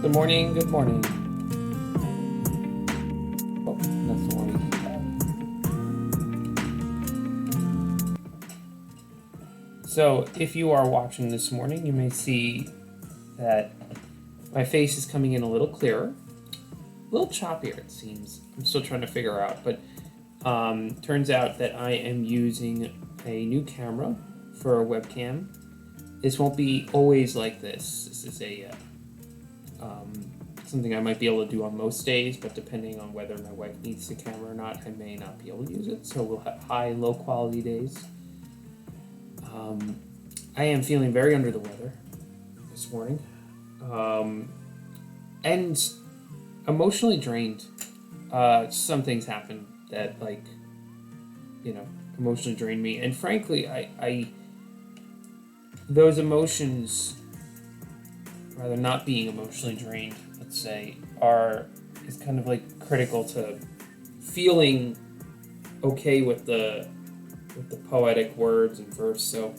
Good morning, good morning. Oh, that's the one. So, if you are watching this morning, you may see that my face is coming in a little clearer. A little choppier, it seems. I'm still trying to figure out, but turns out that I am using a new camera for a webcam. This won't be always like this. This is a something I might be able to do on most days, but depending on whether my wife needs the camera or not, I may not be able to use it. So we'll have high and low quality days. I am feeling very under the weather this morning, and emotionally drained. Some things happened that, emotionally drained me, and frankly, I those emotions, rather not being emotionally drained, let's say, is kind of like critical to feeling okay with the poetic words and verse. So,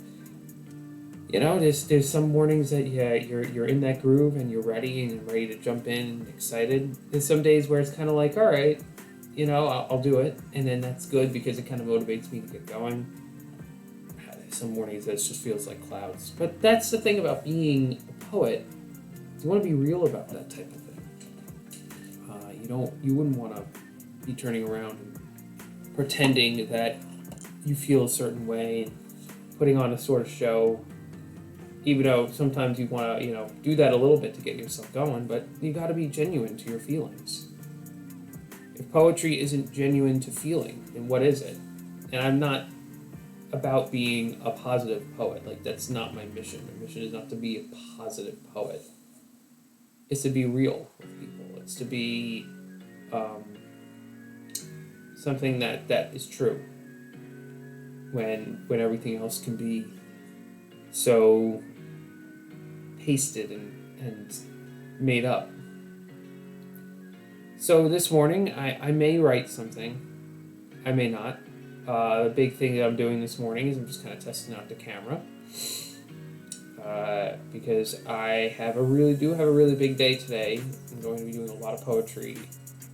there's some mornings that you're in that groove and you're ready to jump in and excited. There's some days where it's kind of like, all right, I'll do it, and then that's good because it kind of motivates me to get going. Some mornings that just feels like clouds. But that's the thing about being a poet. You want to be real about that type of thing. You wouldn't want to be turning around and pretending that you feel a certain way and putting on a sort of show, even though sometimes you want to, do that a little bit to get yourself going, but you got to be genuine to your feelings. If poetry isn't genuine to feeling, then what is it? And I'm not about being a positive poet. Like, that's not my mission. My mission is not to be a positive poet. It's to be real with people. It's to be something that is true when everything else can be so pasted and made up. So this morning, I may write something. I may not. The big thing that I'm doing this morning is I'm just kind of testing out the camera. Because I do have a really big day today. I'm going to be doing a lot of poetry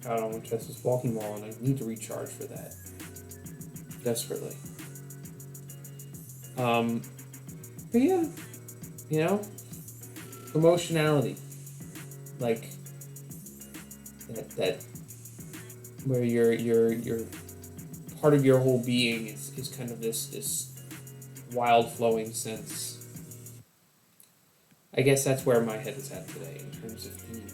out on Winchester's walking wall, and I need to recharge for that desperately. But yeah, emotionality, like that where your part of your whole being is kind of this wild flowing sense. I guess that's where my head is at today in terms of theme.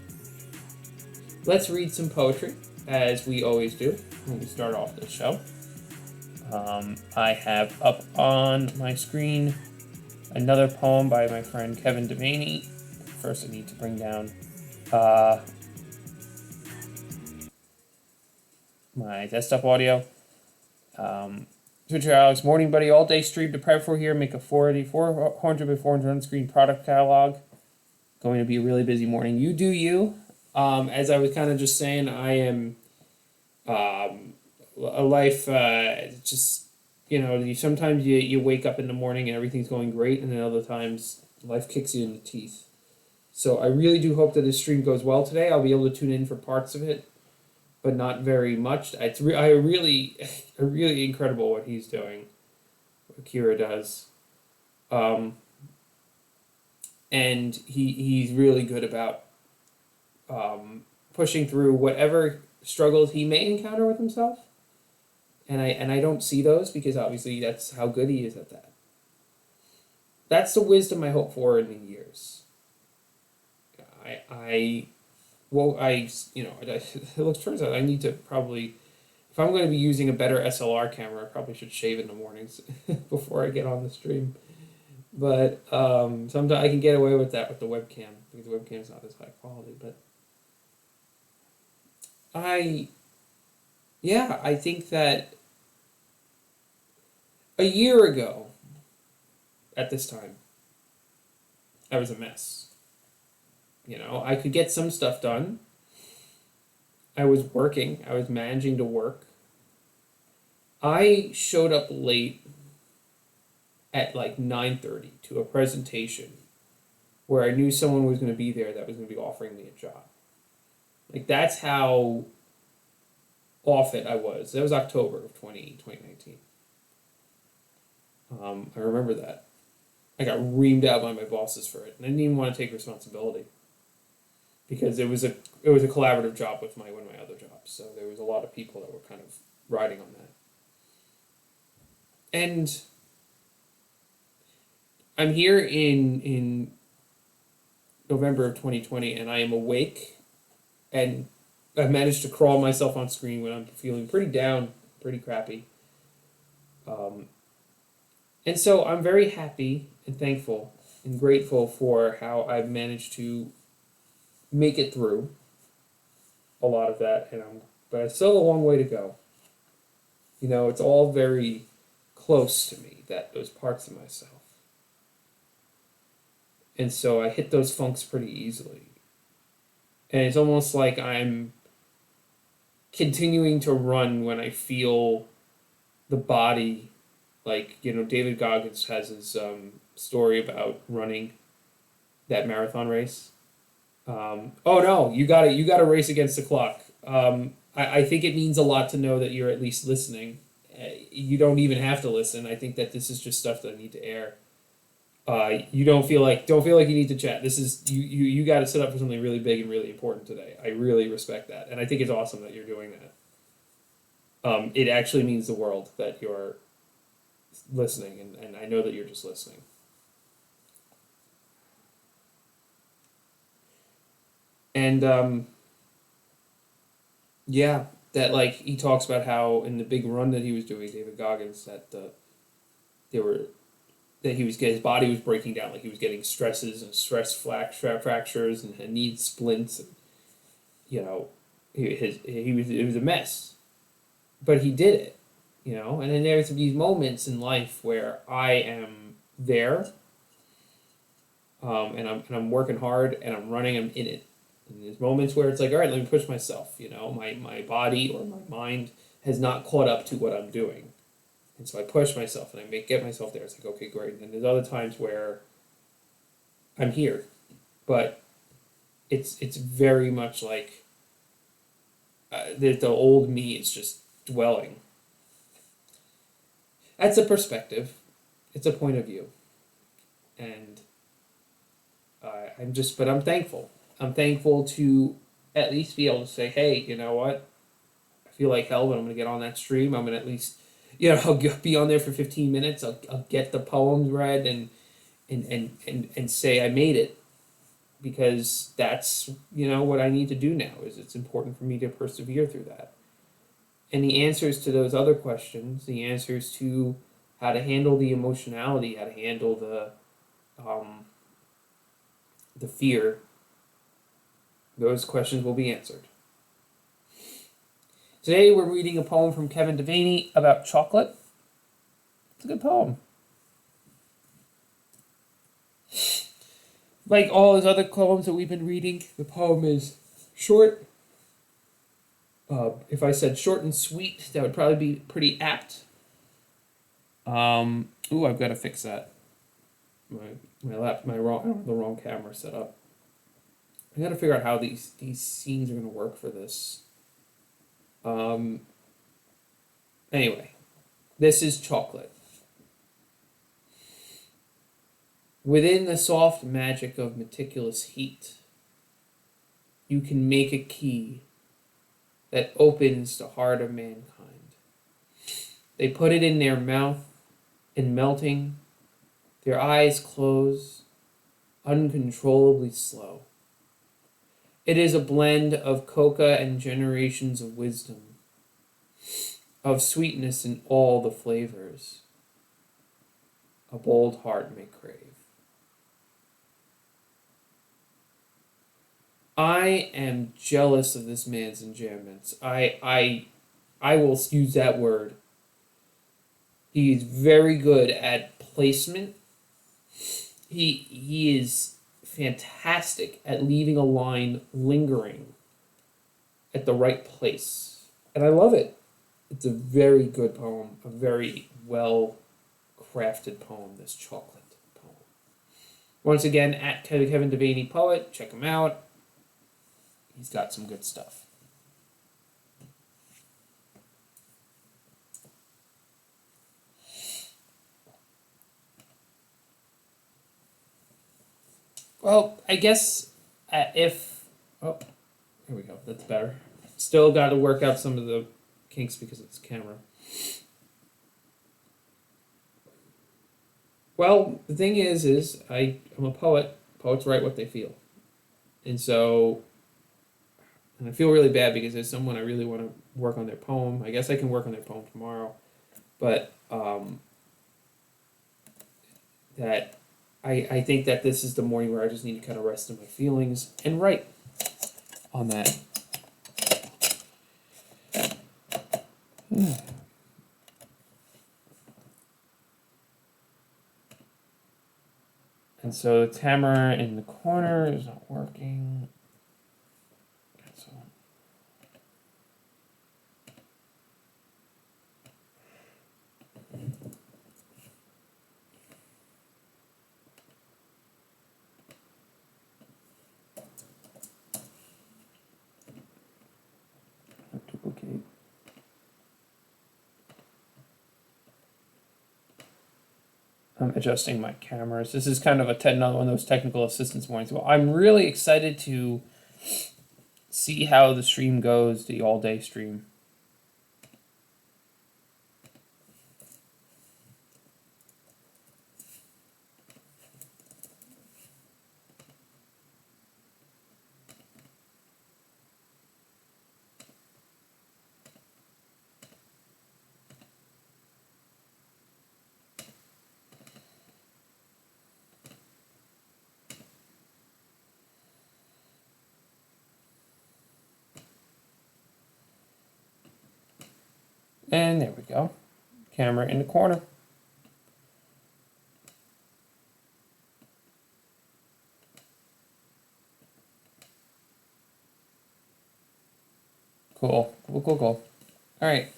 Let's read some poetry, as we always do when we start off this show. I have up on my screen another poem by my friend Kevin Devaney. First, I need to bring down my desktop audio. Twitter Alex, morning buddy, all day stream to prep for here, make a 400 by 400 on screen product catalog. Going to be a really busy morning. You do you. As I was kind of just saying, I am a life, just, sometimes you wake up in the morning and everything's going great, and then other times life kicks you in the teeth. So I really do hope that this stream goes well today. I'll be able to tune in for parts of it, but not very much. It's really incredible what he's doing, what Kira does. And he's really good about pushing through whatever struggles he may encounter with himself. And I don't see those because obviously that's how good he is at that. That's the wisdom I hope for in the years. It turns out I need to probably, if I'm going to be using a better SLR camera, I probably should shave in the mornings before I get on the stream. But sometimes I can get away with that with the webcam because the webcam is not as high quality. But I think that a year ago at this time, I was a mess. I could get some stuff done. I was working. I was managing to work. I showed up late at like 9:30 to a presentation where I knew someone was going to be there that was going to be offering me a job. Like, that's how off it I was. That was October of 2019. I remember that. I got reamed out by my bosses for it, and I didn't even want to take responsibility because it was a collaborative job with one of my other jobs. So there was a lot of people that were kind of riding on that. And I'm here in November of 2020, and I am awake, and I've managed to crawl myself on screen when I'm feeling pretty down, pretty crappy. And so I'm very happy and thankful and grateful for how I've managed to make it through a lot of that, but I still have a long way to go. You know, it's all very close to me, those parts of myself. And so I hit those funks pretty easily. And it's almost like I'm continuing to run when I feel the body, like, you know, David Goggins has his story about running that marathon race. Oh no, you gotta race against the clock. I think it means a lot to know that you're at least listening. You don't even have to listen. I think that this is just stuff that I need to air. You don't feel like you need to chat. This is you got to set up for something really big and really important today. I really respect that, and I think it's awesome that you're doing that. It actually means the world that you're listening, and I know that you're just listening. And yeah, that, like, he talks about how in the big run that he was doing, David Goggins, that his body was breaking down, like he was getting stresses and fractures and knee splints, and, you know, it was a mess, but he did it, you know. And then there's these moments in life where I am there, and I'm working hard and I'm running, I'm in it. And there's moments where it's like, all right, let me push myself, you know, my body or my mind has not caught up to what I'm doing. And so I push myself and I get myself there. It's like, okay, great. And there's other times where I'm here, but it's very much like the old me is just dwelling. That's a perspective. It's a point of view. And I'm thankful. I'm thankful to at least be able to say, hey, you know what? I feel like hell, but I'm going to get on that stream. I'm going to at least, you know, I'll be on there for 15 minutes. I'll get the poems read and say I made it, because that's, you know, what I need to do now. Is it's important for me to persevere through that. And the answers to those other questions, the answers to how to handle the emotionality, how to handle the fear, those questions will be answered. Today we're reading a poem from Kevin Devaney about chocolate. It's a good poem. Like all his other poems that we've been reading, the poem is short. If I said short and sweet, that would probably be pretty apt. I've got to fix that. I have the wrong camera set up. I got to figure out how these scenes are going to work for this. Anyway, this is chocolate. Within the soft magic of meticulous heat, you can make a key that opens the heart of mankind. They put it in their mouth, and melting, their eyes close, uncontrollably slow. It is a blend of coca and generations of wisdom, of sweetness in all the flavors a bold heart may crave. I am jealous of this man's enjambments. I will use that word. He's very good at placement. He is fantastic at leaving a line lingering at the right place. And I love it. It's a very good poem, a very well crafted poem, this chocolate poem. Once again, at Kevin Devaney Poet, check him out. He's got some good stuff. Well, I guess if... Oh, here we go. That's better. Still got to work out some of the kinks because of this camera. Well, the thing is I'm a poet. Poets write what they feel. And so... And I feel really bad because there's someone I really want to work on their poem. I guess I can work on their poem tomorrow. But that I think that this is the morning where I just need to kind of rest in my feelings and write on that. And so the camera in the corner is not working. So duplicate. I'm adjusting my cameras. This is kind of another one of those technical assistance mornings. Well, I'm really excited to see how the stream goes, the all-day stream. And there we go. Camera in the corner. Cool. All right.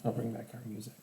I'll bring back our music.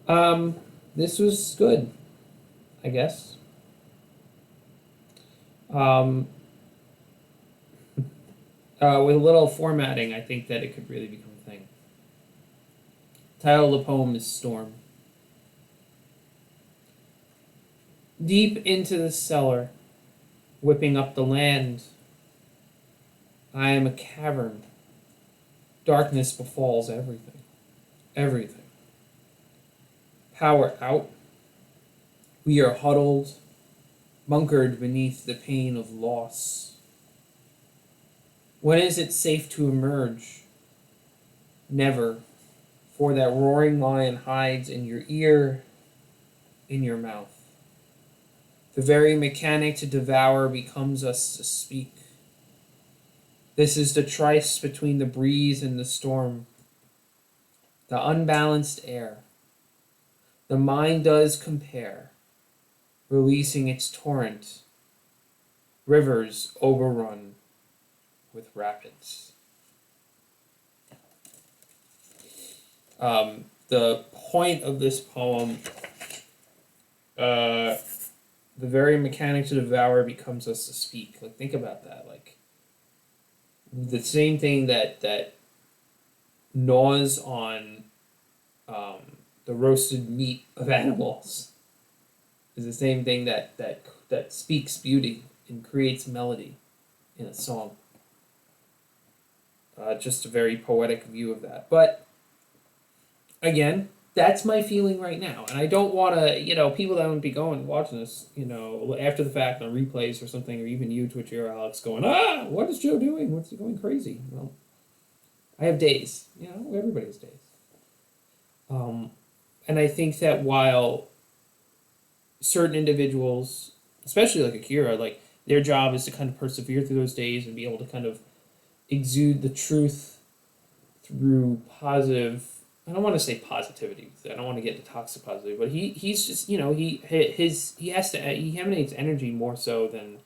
This was good, I guess. Um, with a little formatting, I think that it could really become a thing. Title of the poem is Storm. Deep into the cellar, whipping up the land, I am a cavern. Darkness befalls everything. Everything. Power out. We are huddled, bunkered beneath the pain of loss. When is it safe to emerge? Never, for that roaring lion hides in your ear, in your mouth. The very mechanic to devour becomes us to speak. This is the tryst between the breeze and the storm, the unbalanced air. The mind does compare, releasing its torrent, rivers overrun with rapids. The point of this poem, the very mechanic to devour becomes us to speak. Like, think about that. Like, the same thing that gnaws on the roasted meat of animals is the same thing that speaks beauty and creates melody in a song. Just a very poetic view of that. But again, that's my feeling right now. And I don't want to, people that would be going watching this, after the fact on replays or something, or even you, Twitcher or Alex, going, what is Joe doing? What's he going crazy? Well, I have days. Everybody has days. And I think that while certain individuals, especially like Akira, like their job is to kind of persevere through those days and be able to kind of exude the truth through positive. I don't want to say positivity. I don't want to get into toxic positivity, but he's just he emanates energy more so than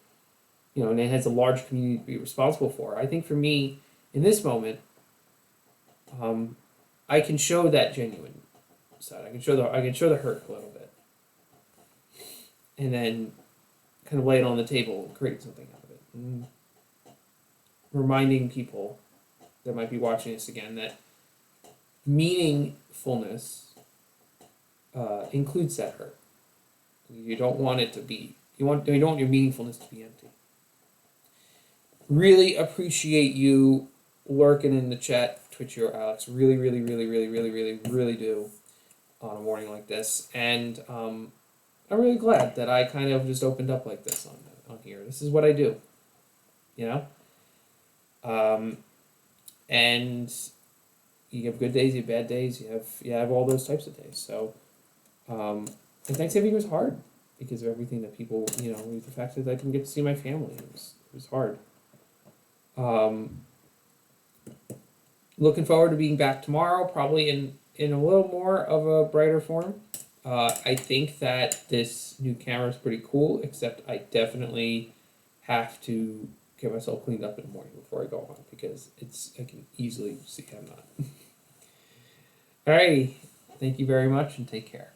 and it has a large community to be responsible for. I think for me in this moment, I can show that genuine side. I can show the hurt a little bit, and then kind of lay it on the table and create something out of it. And reminding people that might be watching this again that meaningfulness includes that hurt. You don't want it to be. You don't want your meaningfulness to be empty. Really appreciate you lurking in the chat, Twitchy or Alex. Really, really, really, really, really, really, really do on a morning like this. And I'm really glad that I kind of just opened up like this on here. This is what I do, and you have good days, you have bad days, you have all those types of days. So, and Thanksgiving was hard because of everything that people, with the fact that I didn't get to see my family. It was hard. Looking forward to being back tomorrow, probably in a little more of a brighter form. I think that this new camera is pretty cool, except I definitely have to get myself cleaned up in the morning before I go on because I can easily see I'm not. Alrighty, thank you very much and take care.